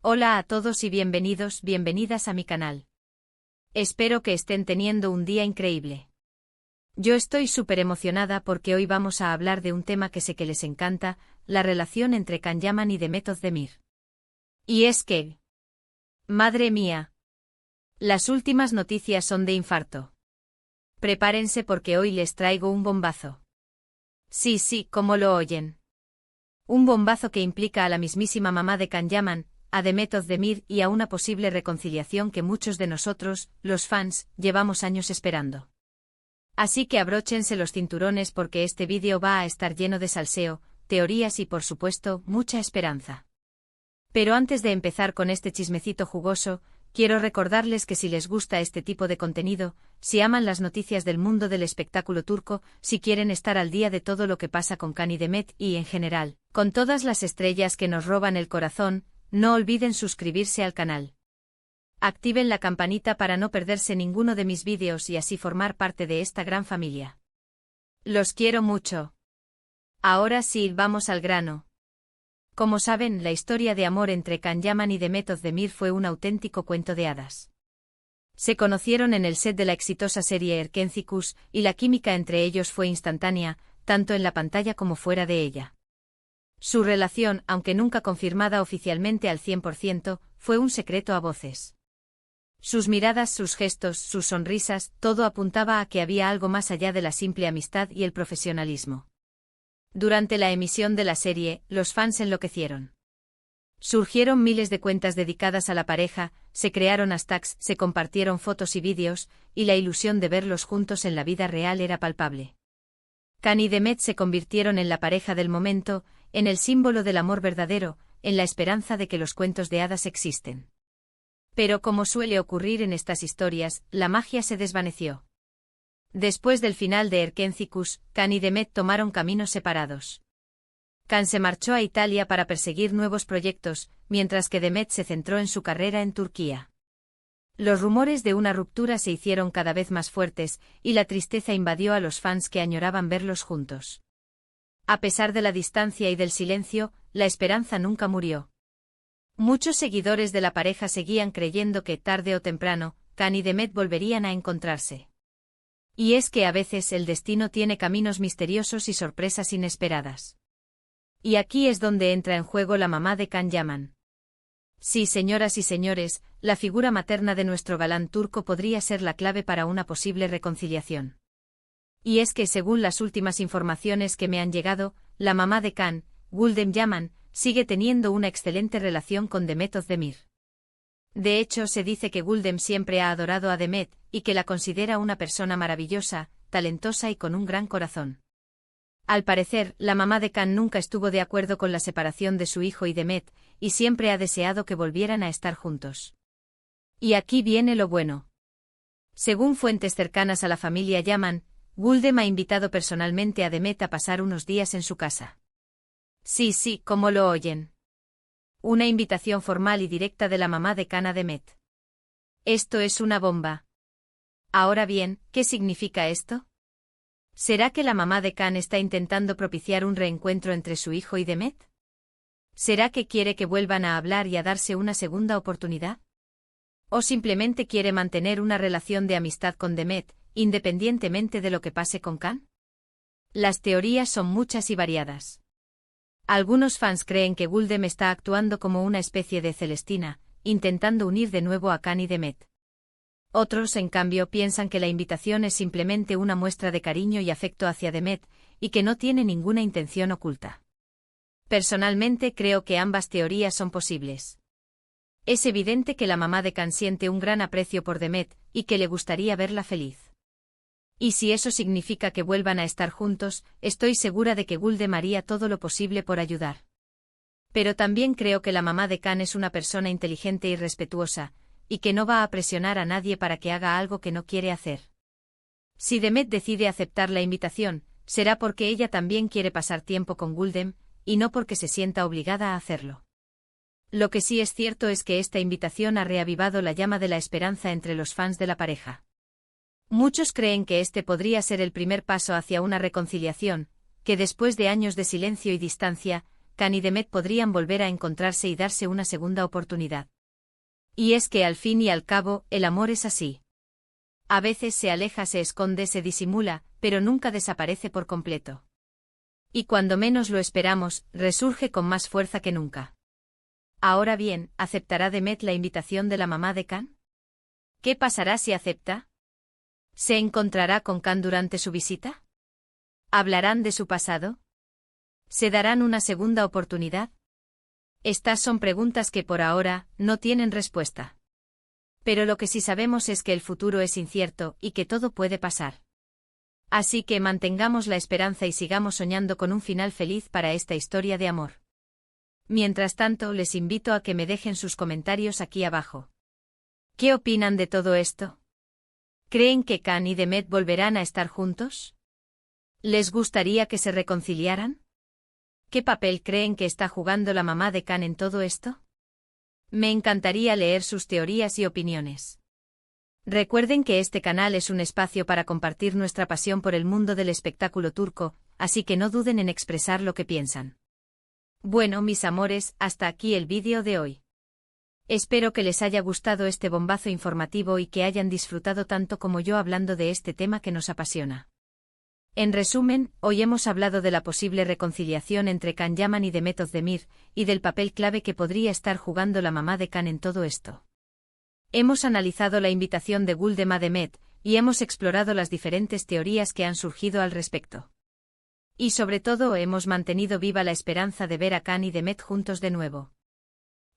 Hola a todos y bienvenidas a mi canal. Espero que estén teniendo un día increíble. Yo estoy súper emocionada porque hoy vamos a hablar de un tema que sé que les encanta, la relación entre Can Yaman y Demet Özdemir. Y es que... ¡Madre mía! Las últimas noticias son de infarto. Prepárense porque hoy les traigo un bombazo. Sí, como lo oyen. Un bombazo que implica a la mismísima mamá de Can Yaman, a Demet Özdemir y a una posible reconciliación que muchos de nosotros, los fans, llevamos años esperando. Así que abróchense los cinturones porque este vídeo va a estar lleno de salseo, teorías y por supuesto, mucha esperanza. Pero antes de empezar con este chismecito jugoso, quiero recordarles que si les gusta este tipo de contenido, si aman las noticias del mundo del espectáculo turco, si quieren estar al día de todo lo que pasa con Can y Demet y en general, con todas las estrellas que nos roban el corazón, no olviden suscribirse al canal. Activen la campanita para no perderse ninguno de mis vídeos y así formar parte de esta gran familia. Los quiero mucho. Ahora sí, vamos al grano. Como saben, la historia de amor entre Can Yaman y Demet Özdemir fue un auténtico cuento de hadas. Se conocieron en el set de la exitosa serie Erkenci Kuş, y la química entre ellos fue instantánea, tanto en la pantalla como fuera de ella. Su relación, aunque nunca confirmada oficialmente al 100%, fue un secreto a voces. Sus miradas, sus gestos, sus sonrisas, todo apuntaba a que había algo más allá de la simple amistad y el profesionalismo. Durante la emisión de la serie, los fans enloquecieron. Surgieron miles de cuentas dedicadas a la pareja, se crearon hashtags, se compartieron fotos y vídeos, y la ilusión de verlos juntos en la vida real era palpable. Can y Demet se convirtieron en la pareja del momento, en el símbolo del amor verdadero, en la esperanza de que los cuentos de hadas existen. Pero como suele ocurrir en estas historias, la magia se desvaneció. Después del final de Erkenci Kuş, Can y Demet tomaron caminos separados. Can se marchó a Italia para perseguir nuevos proyectos, mientras que Demet se centró en su carrera en Turquía. Los rumores de una ruptura se hicieron cada vez más fuertes, y la tristeza invadió a los fans que añoraban verlos juntos. A pesar de la distancia y del silencio, la esperanza nunca murió. Muchos seguidores de la pareja seguían creyendo que, tarde o temprano, Can y Demet volverían a encontrarse. Y es que a veces el destino tiene caminos misteriosos y sorpresas inesperadas. Y aquí es donde entra en juego la mamá de Can Yaman. Sí, señoras y señores, la figura materna de nuestro galán turco podría ser la clave para una posible reconciliación. Y es que según las últimas informaciones que me han llegado, la mamá de Can, Gülden Yaman, sigue teniendo una excelente relación con Demet Özdemir. De hecho, se dice que Gülden siempre ha adorado a Demet, y que la considera una persona maravillosa, talentosa y con un gran corazón. Al parecer, la mamá de Can nunca estuvo de acuerdo con la separación de su hijo y Demet, y siempre ha deseado que volvieran a estar juntos. Y aquí viene lo bueno. Según fuentes cercanas a la familia Yaman, Gülden ha invitado personalmente a Demet a pasar unos días en su casa. Sí, como lo oyen. Una invitación formal y directa de la mamá de Can a Demet. Esto es una bomba. Ahora bien, ¿qué significa esto? ¿Será que la mamá de Can está intentando propiciar un reencuentro entre su hijo y Demet? ¿Será que quiere que vuelvan a hablar y a darse una segunda oportunidad? ¿O simplemente quiere mantener una relación de amistad con Demet, independientemente de lo que pase con Can? Las teorías son muchas y variadas. Algunos fans creen que Gülden está actuando como una especie de Celestina, intentando unir de nuevo a Can y Demet. Otros, en cambio, piensan que la invitación es simplemente una muestra de cariño y afecto hacia Demet, y que no tiene ninguna intención oculta. Personalmente creo que ambas teorías son posibles. Es evidente que la mamá de Can siente un gran aprecio por Demet, y que le gustaría verla feliz. Y si eso significa que vuelvan a estar juntos, estoy segura de que Gülden haría todo lo posible por ayudar. Pero también creo que la mamá de Can es una persona inteligente y respetuosa, y que no va a presionar a nadie para que haga algo que no quiere hacer. Si Demet decide aceptar la invitación, será porque ella también quiere pasar tiempo con Gülden, y no porque se sienta obligada a hacerlo. Lo que sí es cierto es que esta invitación ha reavivado la llama de la esperanza entre los fans de la pareja. Muchos creen que este podría ser el primer paso hacia una reconciliación, que después de años de silencio y distancia, Can y Demet podrían volver a encontrarse y darse una segunda oportunidad. Y es que al fin y al cabo, el amor es así. A veces se aleja, se esconde, se disimula, pero nunca desaparece por completo. Y cuando menos lo esperamos, resurge con más fuerza que nunca. Ahora bien, ¿aceptará Demet la invitación de la mamá de Can? ¿Qué pasará si acepta? ¿Se encontrará con Can durante su visita? ¿Hablarán de su pasado? ¿Se darán una segunda oportunidad? Estas son preguntas que por ahora no tienen respuesta. Pero lo que sí sabemos es que el futuro es incierto y que todo puede pasar. Así que mantengamos la esperanza y sigamos soñando con un final feliz para esta historia de amor. Mientras tanto, les invito a que me dejen sus comentarios aquí abajo. ¿Qué opinan de todo esto? ¿Creen que Can y Demet volverán a estar juntos? ¿Les gustaría que se reconciliaran? ¿Qué papel creen que está jugando la mamá de Can en todo esto? Me encantaría leer sus teorías y opiniones. Recuerden que este canal es un espacio para compartir nuestra pasión por el mundo del espectáculo turco, así que no duden en expresar lo que piensan. Bueno, mis amores, hasta aquí el vídeo de hoy. Espero que les haya gustado este bombazo informativo y que hayan disfrutado tanto como yo hablando de este tema que nos apasiona. En resumen, hoy hemos hablado de la posible reconciliación entre Can Yaman y Demet Özdemir, y del papel clave que podría estar jugando la mamá de Can en todo esto. Hemos analizado la invitación de Güldem a Demet, y hemos explorado las diferentes teorías que han surgido al respecto. Y sobre todo hemos mantenido viva la esperanza de ver a Can y Demet juntos de nuevo.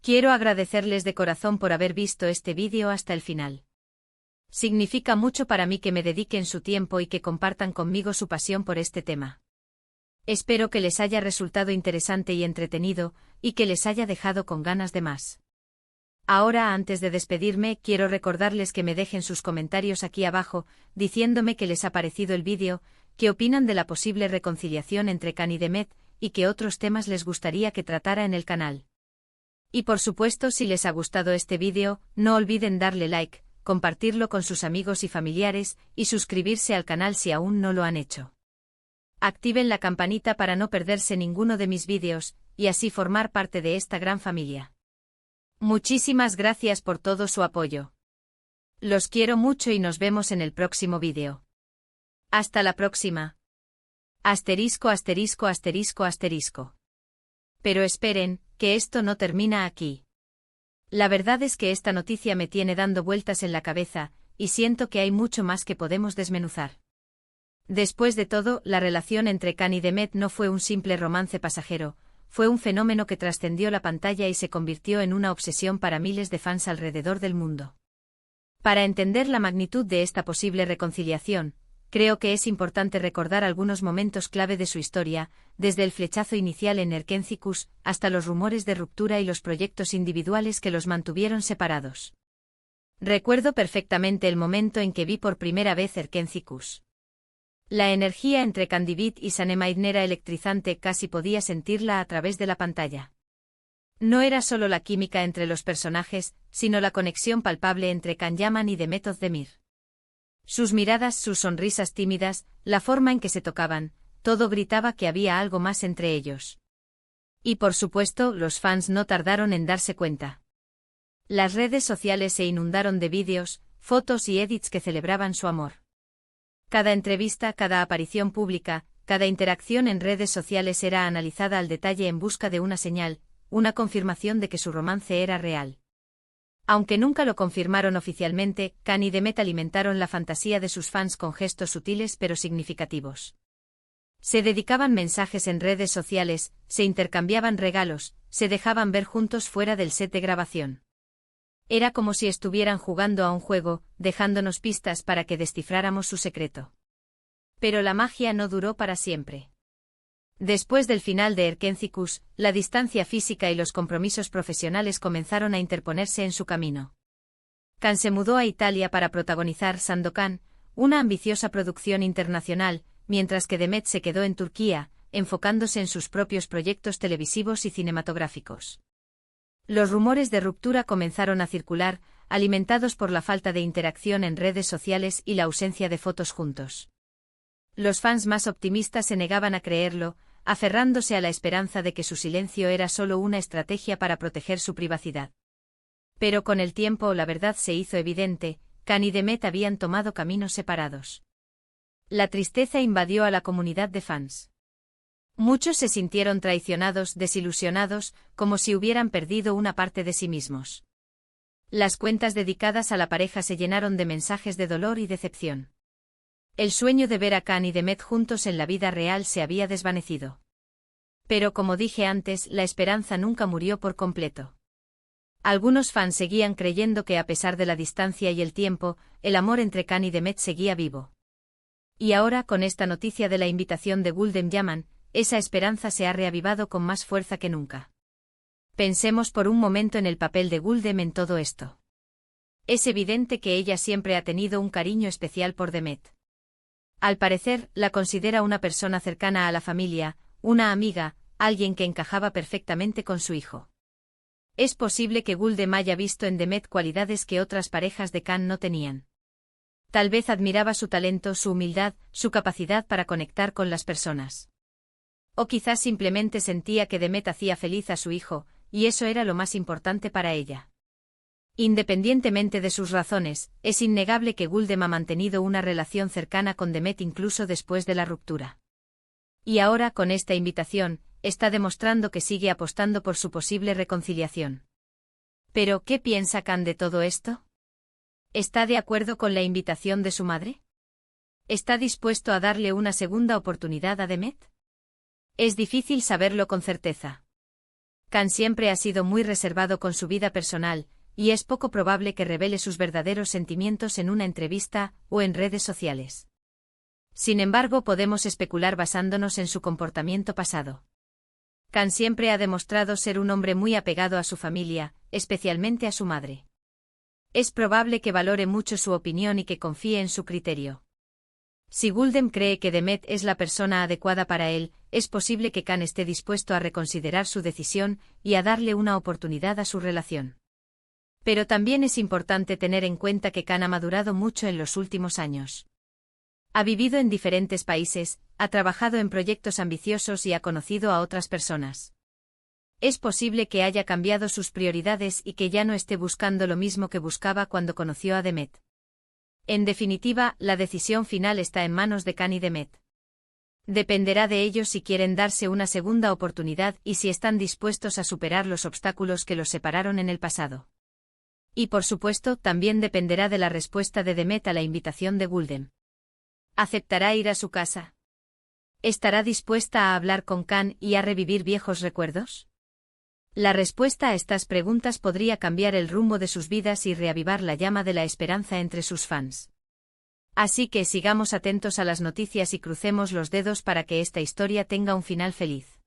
Quiero agradecerles de corazón por haber visto este vídeo hasta el final. Significa mucho para mí que me dediquen su tiempo y que compartan conmigo su pasión por este tema. Espero que les haya resultado interesante y entretenido, y que les haya dejado con ganas de más. Ahora, antes de despedirme, quiero recordarles que me dejen sus comentarios aquí abajo, diciéndome qué les ha parecido el vídeo, qué opinan de la posible reconciliación entre Can y Demet, y qué otros temas les gustaría que tratara en el canal. Y por supuesto, si les ha gustado este vídeo, no olviden darle like, compartirlo con sus amigos y familiares, y suscribirse al canal si aún no lo han hecho. Activen la campanita para no perderse ninguno de mis vídeos, y así formar parte de esta gran familia. Muchísimas gracias por todo su apoyo. Los quiero mucho y nos vemos en el próximo vídeo. Hasta la próxima. Asterisco, asterisco, asterisco, asterisco. Pero esperen, que esto no termina aquí. La verdad es que esta noticia me tiene dando vueltas en la cabeza, y siento que hay mucho más que podemos desmenuzar. Después de todo, la relación entre Can y Demet no fue un simple romance pasajero, fue un fenómeno que trascendió la pantalla y se convirtió en una obsesión para miles de fans alrededor del mundo. Para entender la magnitud de esta posible reconciliación, creo que es importante recordar algunos momentos clave de su historia, desde el flechazo inicial en Erkencikus, hasta los rumores de ruptura y los proyectos individuales que los mantuvieron separados. Recuerdo perfectamente el momento en que vi por primera vez Erkencikus. La energía entre Candivit y Sanemaiden era electrizante, casi podía sentirla a través de la pantalla. No era solo la química entre los personajes, sino la conexión palpable entre Can Yaman y Demet Özdemir. Sus miradas, sus sonrisas tímidas, la forma en que se tocaban, todo gritaba que había algo más entre ellos. Y por supuesto, los fans no tardaron en darse cuenta. Las redes sociales se inundaron de vídeos, fotos y edits que celebraban su amor. Cada entrevista, cada aparición pública, cada interacción en redes sociales era analizada al detalle en busca de una señal, una confirmación de que su romance era real. Aunque nunca lo confirmaron oficialmente, Can y Demet alimentaron la fantasía de sus fans con gestos sutiles pero significativos. Se dedicaban mensajes en redes sociales, se intercambiaban regalos, se dejaban ver juntos fuera del set de grabación. Era como si estuvieran jugando a un juego, dejándonos pistas para que descifráramos su secreto. Pero la magia no duró para siempre. Después del final de Erkencikus, la distancia física y los compromisos profesionales comenzaron a interponerse en su camino. Can se mudó a Italia para protagonizar Sandokan, una ambiciosa producción internacional, mientras que Demet se quedó en Turquía, enfocándose en sus propios proyectos televisivos y cinematográficos. Los rumores de ruptura comenzaron a circular, alimentados por la falta de interacción en redes sociales y la ausencia de fotos juntos. Los fans más optimistas se negaban a creerlo, aferrándose a la esperanza de que su silencio era solo una estrategia para proteger su privacidad. Pero con el tiempo la verdad se hizo evidente: Khan y Demet habían tomado caminos separados. La tristeza invadió a la comunidad de fans. Muchos se sintieron traicionados, desilusionados, como si hubieran perdido una parte de sí mismos. Las cuentas dedicadas a la pareja se llenaron de mensajes de dolor y decepción. El sueño de ver a Khan y Demet juntos en la vida real se había desvanecido. Pero como dije antes, la esperanza nunca murió por completo. Algunos fans seguían creyendo que a pesar de la distancia y el tiempo, el amor entre Khan y Demet seguía vivo. Y ahora, con esta noticia de la invitación de Gulden Yaman, esa esperanza se ha reavivado con más fuerza que nunca. Pensemos por un momento en el papel de Gulden en todo esto. Es evidente que ella siempre ha tenido un cariño especial por Demet. Al parecer, la considera una persona cercana a la familia, una amiga, alguien que encajaba perfectamente con su hijo. Es posible que Gulden haya visto en Demet cualidades que otras parejas de Khan no tenían. Tal vez admiraba su talento, su humildad, su capacidad para conectar con las personas. O quizás simplemente sentía que Demet hacía feliz a su hijo, y eso era lo más importante para ella. Independientemente de sus razones, es innegable que Gulden ha mantenido una relación cercana con Demet incluso después de la ruptura. Y ahora, con esta invitación, está demostrando que sigue apostando por su posible reconciliación. ¿Pero qué piensa Khan de todo esto? ¿Está de acuerdo con la invitación de su madre? ¿Está dispuesto a darle una segunda oportunidad a Demet? Es difícil saberlo con certeza. Khan siempre ha sido muy reservado con su vida personal, y es poco probable que revele sus verdaderos sentimientos en una entrevista o en redes sociales. Sin embargo, podemos especular basándonos en su comportamiento pasado. Khan siempre ha demostrado ser un hombre muy apegado a su familia, especialmente a su madre. Es probable que valore mucho su opinión y que confíe en su criterio. Si Gulden cree que Demet es la persona adecuada para él, es posible que Khan esté dispuesto a reconsiderar su decisión y a darle una oportunidad a su relación. Pero también es importante tener en cuenta que Khan ha madurado mucho en los últimos años. Ha vivido en diferentes países, ha trabajado en proyectos ambiciosos y ha conocido a otras personas. Es posible que haya cambiado sus prioridades y que ya no esté buscando lo mismo que buscaba cuando conoció a Demet. En definitiva, la decisión final está en manos de Khan y Demet. Dependerá de ellos si quieren darse una segunda oportunidad y si están dispuestos a superar los obstáculos que los separaron en el pasado. Y por supuesto, también dependerá de la respuesta de Demet a la invitación de Gulden. ¿Aceptará ir a su casa? ¿Estará dispuesta a hablar con Khan y a revivir viejos recuerdos? La respuesta a estas preguntas podría cambiar el rumbo de sus vidas y reavivar la llama de la esperanza entre sus fans. Así que sigamos atentos a las noticias y crucemos los dedos para que esta historia tenga un final feliz.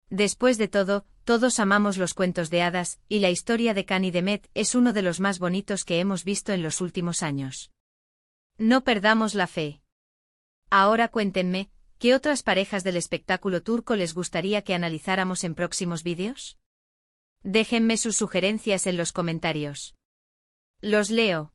Después de todo, todos amamos los cuentos de hadas, y la historia de Khan y Demet es uno de los más bonitos que hemos visto en los últimos años. No perdamos la fe. Ahora cuéntenme, ¿qué otras parejas del espectáculo turco les gustaría que analizáramos en próximos vídeos? Déjenme sus sugerencias en los comentarios. Los leo.